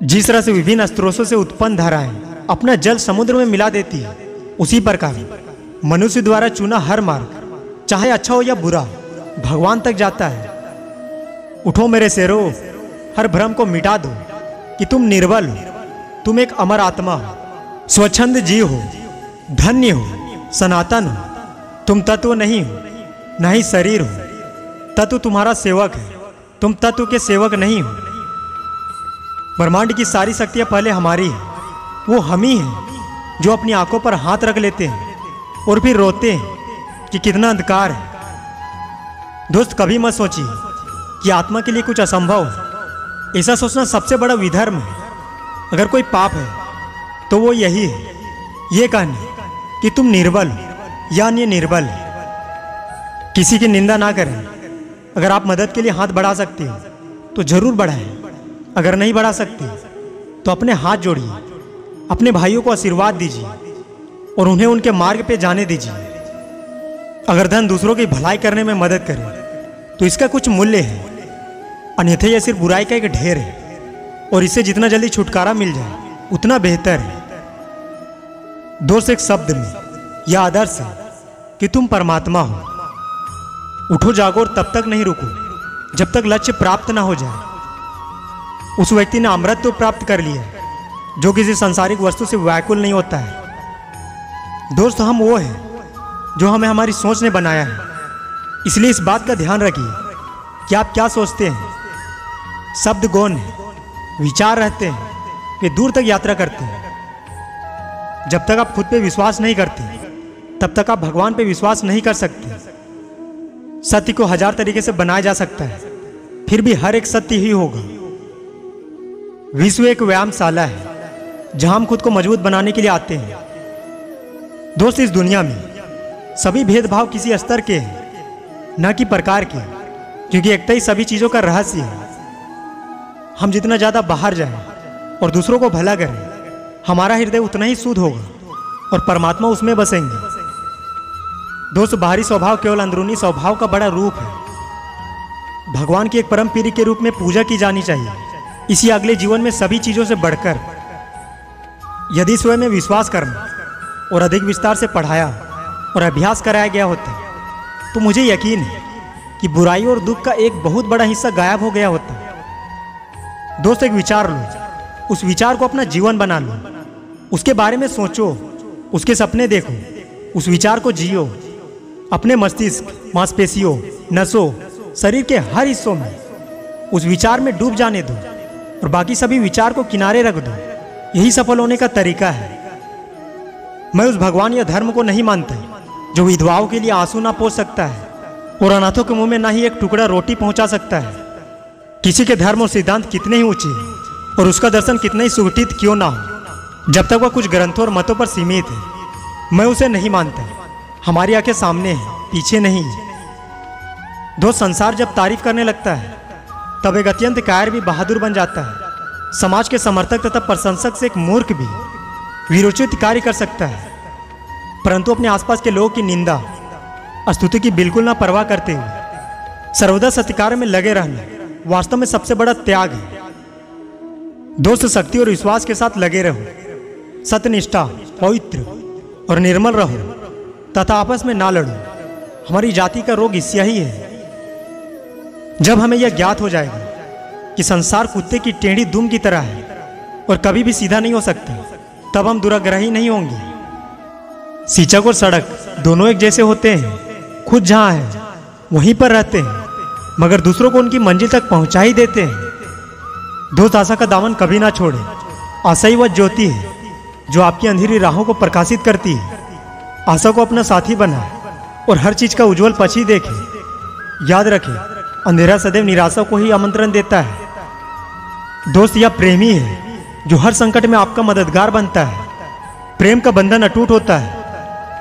जिस तरह से विभिन्न स्रोतों से उत्पन्न धाराएं अपना जल समुद्र में मिला देती है, उसी प्रकार मनुष्य द्वारा चुना हर मार्ग, चाहे अच्छा हो या बुरा, भगवान तक जाता है। उठो मेरे शेरो, हर भ्रम को मिटा दो कि तुम निर्बल हो, तुम एक अमर आत्मा हो, स्वच्छंद जीव हो, धन्य हो, सनातन हो। तुम तत्व नहीं हो, न ही शरीर हो। तत्व तुम्हारा सेवक है, तुम तत्व के सेवक नहीं हो। ब्रह्मांड की सारी शक्तियां पहले हमारी है, वो हम ही हैं जो अपनी आंखों पर हाथ रख लेते हैं और फिर रोते हैं कि कितना अंधकार है। दोस्त, कभी मत सोचिए कि आत्मा के लिए कुछ असंभव है। ऐसा सोचना सबसे बड़ा विधर्म है। अगर कोई पाप है तो वो यही है, ये कहना कि तुम निर्बल हो या अन्य निर्बल है। किसी की निंदा ना करें। अगर आप मदद के लिए हाथ बढ़ा सकते हो तो जरूर बढ़ाएं। अगर नहीं बढ़ा सकते तो अपने हाथ जोड़िए, अपने भाइयों को आशीर्वाद दीजिए और उन्हें उनके मार्ग पे जाने दीजिए। अगर धन दूसरों की भलाई करने में मदद करे तो इसका कुछ मूल्य है, अन्यथा यह सिर्फ बुराई का एक ढेर है और इससे जितना जल्दी छुटकारा मिल जाए उतना बेहतर है। दोस्त, एक शब्द में यह आदर्श है कि तुम परमात्मा हो। उठो जागो और तब तक नहीं रुको जब तक लक्ष्य प्राप्त ना हो जाए। उस व्यक्ति ने अमृत तो प्राप्त कर लिया जो किसी सांसारिक वस्तु से व्याकुल नहीं होता है। दोस्त, हम वो हैं जो हमें हमारी सोच ने बनाया है। इसलिए इस बात का ध्यान रखिए कि आप क्या सोचते हैं। शब्द गौण है, विचार रहते हैं, वे दूर तक यात्रा करते हैं। जब तक आप खुद पे विश्वास नहीं करते तब तक आप भगवान पे विश्वास नहीं कर सकते। सत्य को हजार तरीके से बनाया जा सकता है, फिर भी हर एक सत्य ही होगा। विश्व एक व्यायामशाला है जहां हम खुद को मजबूत बनाने के लिए आते हैं। दोस्त, इस दुनिया में सभी भेदभाव किसी स्तर के हैं, न कि प्रकार के, क्योंकि एकता ही सभी चीजों का रहस्य है। हम जितना ज्यादा बाहर जाएं और दूसरों को भला करें, हमारा हृदय उतना ही शुद्ध होगा और परमात्मा उसमें बसेंगे। दोस्त, बाहरी स्वभाव केवल अंदरूनी स्वभाव का बड़ा रूप है। भगवान की एक परम पीरी के रूप में पूजा की जानी चाहिए, इसी अगले जीवन में सभी चीजों से बढ़कर। यदि स्वयं में विश्वास करना और अधिक विस्तार से पढ़ाया और अभ्यास कराया गया होता तो मुझे यकीन है कि बुराई और दुख का एक बहुत बड़ा हिस्सा गायब हो गया होता। दोस्त, एक विचार लो, उस विचार को अपना जीवन बना लो, उसके बारे में सोचो, उसके सपने देखो, उस विचार को जियो। अपने मस्तिष्क, मांसपेशियों, नसों, शरीर के हर हिस्सों में उस विचार में डूब जाने दो और बाकी सभी विचार को किनारे रख दो। यही सफल होने का तरीका है। मैं उस भगवान या धर्म को नहीं मानता जो विधवाओं के लिए आंसू ना पोंछ सकता है और अनाथों के मुंह में ना ही एक टुकड़ा रोटी पहुंचा सकता है। किसी के धर्म और सिद्धांत कितने ही ऊंचे और उसका दर्शन कितना ही सुगठित क्यों ना हो, जब तक वह कुछ ग्रंथों और मतों पर सीमित है, मैं उसे नहीं मानता। हमारी आंखें सामने हैं, पीछे नहीं। दोस्त, संसार जब तारीफ करने लगता है तब एक अत्यंत कायर भी बहादुर बन जाता है। समाज के समर्थक तथा प्रशंसक से एक मूर्ख भी वीरोचित कार्य कर सकता है, परंतु अपने आसपास के लोगों की निंदा, स्तुति की बिल्कुल ना परवाह करते हुए सर्वदा सत्कार में लगे रहना वास्तव में सबसे बड़ा त्याग है। दोस्त, शक्ति और विश्वास के साथ लगे रहो, सत्यनिष्ठा, पवित्र और निर्मल रहो तथा आपस में ना लड़ो। हमारी जाति का रोग इससे ही है। जब हमें यह ज्ञात हो जाएगा कि संसार कुत्ते की टेढ़ी दुम की तरह है और कभी भी सीधा नहीं हो सकता, तब हम दुराग्रही नहीं होंगे। सिंचक और सड़क दोनों एक जैसे होते हैं, खुद जहां है वहीं पर रहते हैं, मगर दूसरों को उनकी मंजिल तक पहुंचा ही देते हैं। दोस्त, आशा का दामन कभी ना छोड़े। आशा ही वह ज्योति है जो आपकी अंधेरी राहों को प्रकाशित करती है। आशा को अपना साथी बनाए और हर चीज का उज्जवल पक्ष देखे। याद रखें, अंधेरा सदैव निराशा को ही आमंत्रण देता है। दोस्त, यह प्रेमी है जो हर संकट में आपका मददगार बनता है। प्रेम का बंधन अटूट होता है,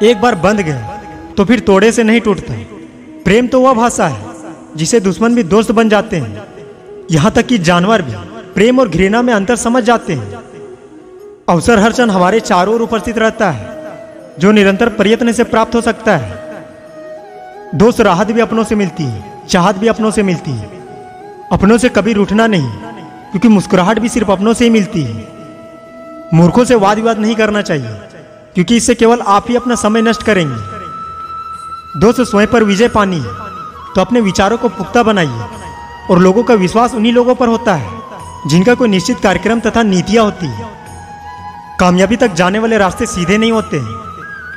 एक बार बंध गया तो फिर तोड़े से नहीं टूटता। प्रेम तो वह भाषा है जिसे दुश्मन भी दोस्त बन जाते हैं, यहां तक कि जानवर भी प्रेम और घृणा में अंतर समझ जाते हैं। अवसर हर क्षण हमारे चारों ओर उपस्थित रहता है, जो निरंतर प्रयत्न से प्राप्त हो सकता है। दोस्त, राहत भी अपनों से मिलती है, चाहत भी अपनों से मिलती है। अपनों से कभी रूठना नहीं, क्योंकि मुस्कुराहट भी सिर्फ अपनों से ही मिलती है। मूर्खों से वाद विवाद नहीं करना चाहिए, क्योंकि इससे केवल आप ही अपना समय नष्ट करेंगे। दोस्त, स्वयं पर विजय पानी है तो अपने विचारों को पुख्ता बनाइए, और लोगों का विश्वास उन्हीं लोगों पर होता है जिनका कोई निश्चित कार्यक्रम तथा नीतियां होती है। कामयाबी तक जाने वाले रास्ते सीधे नहीं होते हैं,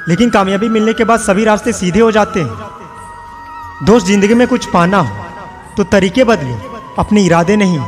लेकिन कामयाबी मिलने के बाद सभी रास्ते सीधे हो जाते हैं। दोस्त, जिंदगी में कुछ पाना हो तो तरीके बदलो, अपने इरादे नहीं।